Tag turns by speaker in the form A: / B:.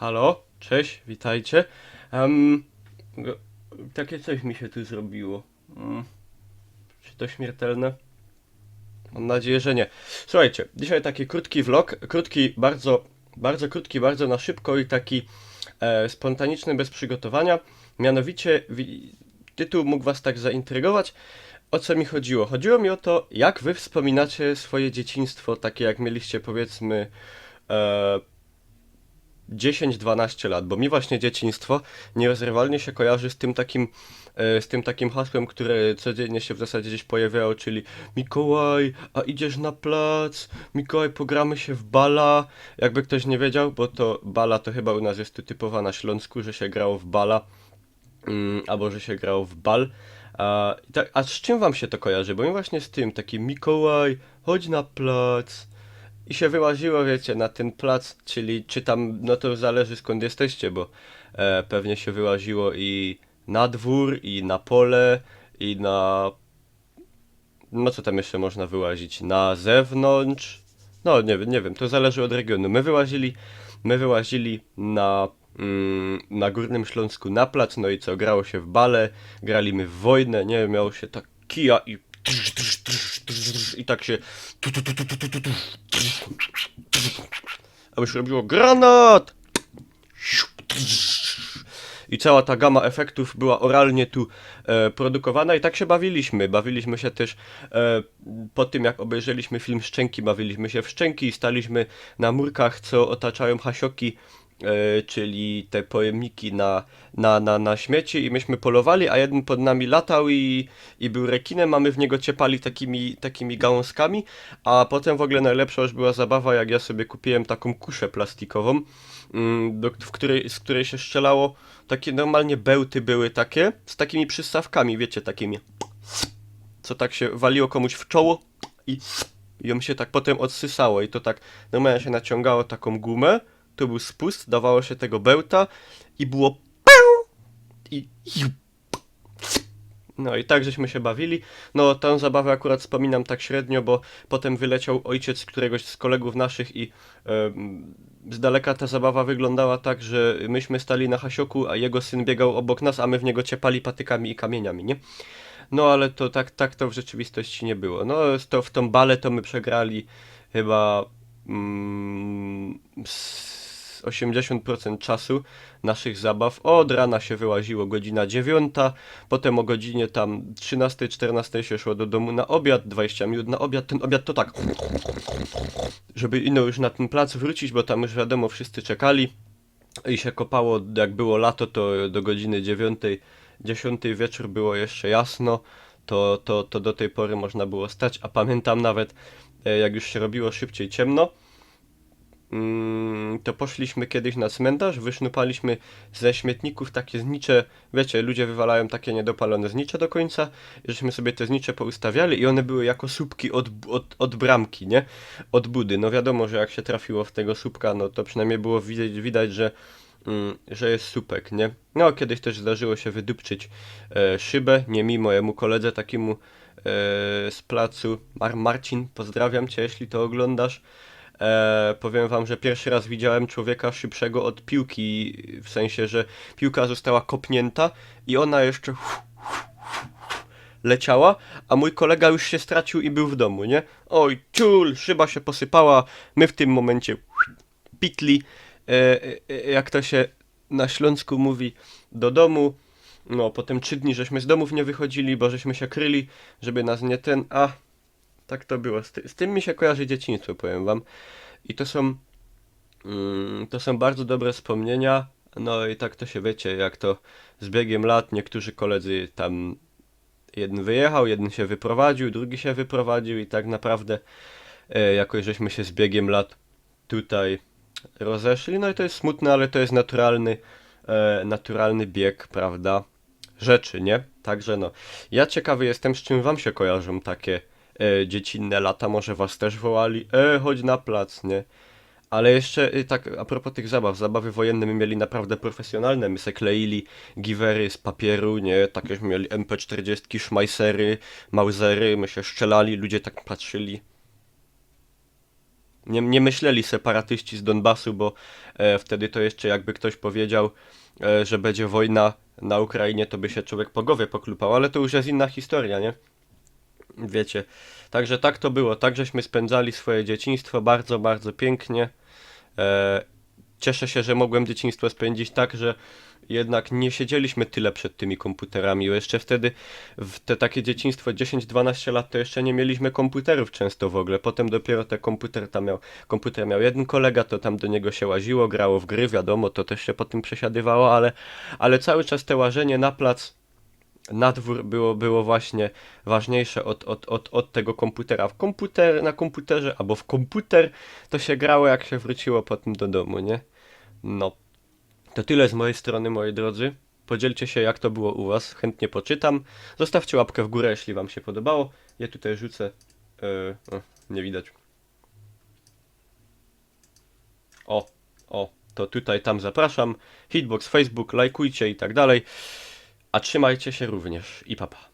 A: Halo, cześć, witajcie. Em, go- Takie coś mi się tu zrobiło. Mm, Czy to śmiertelne? Mam nadzieję, że nie. Słuchajcie, dzisiaj taki krótki vlog, krótki, bardzo krótki, bardzo na szybko i taki spontaniczny, bez przygotowania. Mianowicie, tytuł mógł was tak zaintrygować. O co mi chodziło? Chodziło mi o to, jak wy wspominacie swoje dzieciństwo, takie jak mieliście powiedzmy e, 10-12 lat, bo mi właśnie dzieciństwo nierozerwalnie się kojarzy z tym takim hasłem, które codziennie się w zasadzie gdzieś pojawiało, czyli Mikołaj, a idziesz na plac, Mikołaj, pogramy się w bala. Jakby ktoś nie wiedział, bo to bala to chyba u nas jest tu typowa na Śląsku, że się grało w bala, albo że się grało w bal. A z czym wam się to kojarzy? Bo mi właśnie z tym, taki Mikołaj, chodź na plac, i się wyłaziło, wiecie, na ten plac, czyli czy tam, no to zależy skąd jesteście, bo pewnie się wyłaziło i na dwór, i na pole, i na... No co tam jeszcze można wyłazić? Na zewnątrz? No nie wiem, to zależy od regionu. My wyłazili na Górnym Śląsku na plac, no i co, grało się w bale, graliśmy w wojnę, nie wiem, miało się tak kija i tak się a już robiło granat! I cała ta gama efektów była oralnie tu produkowana i tak się bawiliśmy. Bawiliśmy się też po tym, jak obejrzeliśmy film Szczęki, bawiliśmy się w Szczęki i staliśmy na murkach, co otaczają hasioki, czyli te pojemniki na śmieci i myśmy polowali, a jeden pod nami latał i był rekinem, a my w niego ciepali takimi gałązkami, a potem w ogóle najlepsza już była zabawa, jak ja sobie kupiłem taką kuszę plastikową, z której się strzelało, takie normalnie bełty były takie, z takimi przystawkami, wiecie, takimi, co tak się waliło komuś w czoło i ją się tak potem odsysało i to tak normalnie się naciągało taką gumę, to był spust, dawało się tego bełta i było i no i tak żeśmy się bawili. No tę zabawę akurat wspominam tak średnio, bo potem wyleciał ojciec któregoś z kolegów naszych i z daleka ta zabawa wyglądała tak, że myśmy stali na hasioku, a jego syn biegał obok nas, a my w niego ciepali patykami i kamieniami, nie? No ale to tak to w rzeczywistości nie było. No w tą balę to my przegrali chyba z 80% czasu naszych zabaw. Od rana się wyłaziło godzina 9, potem o godzinie tam 13-14 się szło do domu na obiad, 20 minut na obiad. Ten obiad to tak, żeby ino już na ten plac wrócić, bo tam już wiadomo wszyscy czekali i się kopało, jak było lato, to do godziny 9, 10 wieczór było jeszcze jasno, to do tej pory można było stać, a pamiętam nawet, jak już się robiło szybciej ciemno, to poszliśmy kiedyś na cmentarz, wysznupaliśmy ze śmietników takie znicze, wiecie, ludzie wywalają takie niedopalone znicze do końca, i żeśmy sobie te znicze poustawiali i one były jako słupki od bramki, nie? Od budy. No wiadomo, że jak się trafiło w tego słupka, no to przynajmniej było widać, że jest słupek, nie? No kiedyś też zdarzyło się wydupczyć szybę, nie mi, mojemu koledze takiemu z placu, Marcin, pozdrawiam cię, jeśli to oglądasz. Powiem wam, że pierwszy raz widziałem człowieka szybszego od piłki, w sensie, że piłka została kopnięta i ona jeszcze leciała, a mój kolega już się stracił i był w domu, nie? Oj, ciul, szyba się posypała, my w tym momencie pitli, jak to się na Śląsku mówi, do domu. No, potem 3 dni żeśmy z domów nie wychodzili, bo żeśmy się kryli, żeby nas nie tak to było. Z tym mi się kojarzy dzieciństwo, powiem wam. I to są bardzo dobre wspomnienia. No i tak to się wiecie, jak to z biegiem lat niektórzy koledzy tam jeden wyjechał, jeden się wyprowadził, drugi się wyprowadził i tak naprawdę jakoś żeśmy się z biegiem lat tutaj rozeszli. No i to jest smutne, ale to jest naturalny bieg, prawda? Rzeczy, nie? Także no. Ja ciekawy jestem, z czym wam się kojarzą takie dziecinne lata. Może was też wołali, chodź na plac, nie? Ale jeszcze tak a propos tych zabawy wojenne my mieli naprawdę profesjonalne, my se kleili giwery z papieru, nie, takieśmy mieli MP40, szmajsery, mausery, my się strzelali, ludzie tak patrzyli. nie myśleli separatyści z Donbasu, bo wtedy to jeszcze jakby ktoś powiedział, że będzie wojna na Ukrainie, to by się człowiek po głowie poklupał, ale to już jest inna historia, nie? Wiecie. Także tak to było, tak żeśmy spędzali swoje dzieciństwo bardzo, bardzo pięknie. E, Cieszę się, że mogłem dzieciństwo spędzić tak, że jednak nie siedzieliśmy tyle przed tymi komputerami. Jeszcze wtedy, w te takie dzieciństwo 10-12 lat, to jeszcze nie mieliśmy komputerów często w ogóle. Potem dopiero te komputer miał jeden kolega, to tam do niego się łaziło, grało w gry, wiadomo, to też się po tym przesiadywało, ale cały czas te łażenie na plac, na dwór było właśnie ważniejsze od tego komputera. Na komputerze albo w komputer to się grało, jak się wróciło potem do domu, nie? No, to tyle z mojej strony, moi drodzy. Podzielcie się, jak to było u was. Chętnie poczytam. Zostawcie łapkę w górę, jeśli wam się podobało. Ja tutaj rzucę. Nie widać. O, to tutaj, tam zapraszam. Hitbox, Facebook, lajkujcie i tak dalej. A trzymajcie się również. I papa.